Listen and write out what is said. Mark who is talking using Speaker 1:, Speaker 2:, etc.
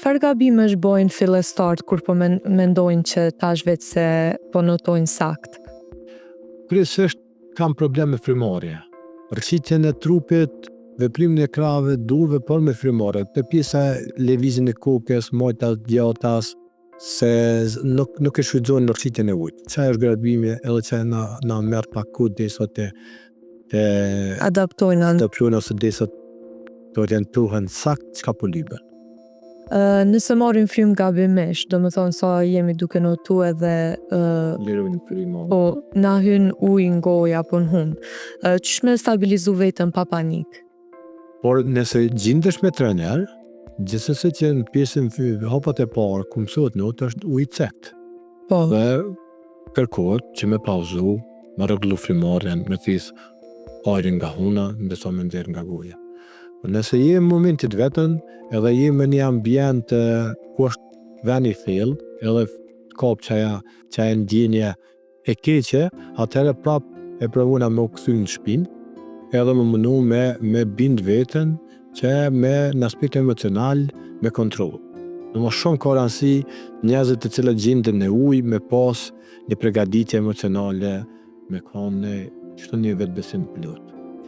Speaker 1: Çfarë gabimesh bojnë fillestarët kur po mendojnë që tash vetë se po notojnë sakt?
Speaker 2: Kryesisht kam probleme frymërore. Rrëshqitjen e trupit, veprimin e krave, durve, por me frymëre. Te pjesa lëvizjen e kokës, majta djathtas, se nuk e shfrytëzojnë në rrëshqitjen e ujit. Çaj është gabimi edhe çaj na merr pak kohë derisa te
Speaker 1: Adaptojnë
Speaker 2: ose derisa të orientohen sakt çka po lypen.
Speaker 1: Nëse marrim frymë gabimisht, do më thonë sa jemi duke notu edhe
Speaker 2: Lirojnë frymën.
Speaker 1: po na hyn ujë në gojë apo në humb. Qysh me stabilizu vetën pa panik?
Speaker 2: Por nëse gjendesh me trener, gjithsesi që në pjesën hapat e parë ku mësohet not është uji i cekt.
Speaker 1: Po,
Speaker 2: Dhe kërkohet që me pauzu, me rregullu frymëren, me this ajrin nga huna, ndërsa me nxjerr nga goja. Por nëse je në momentit vetën, edhe je në një ambient ku është veni i thellë, edhe kap çaja ndjenje e keqe, atëherë prap e provona me u kthy në shtëpinë, edhe më mundu me bind veten që në aspekt emocional me kontroll. Në më shumë ka rëndësi njerëzit të cilët gjenden në ujë me pas një përgatitje emocionale, me kanë një vetbesim plot.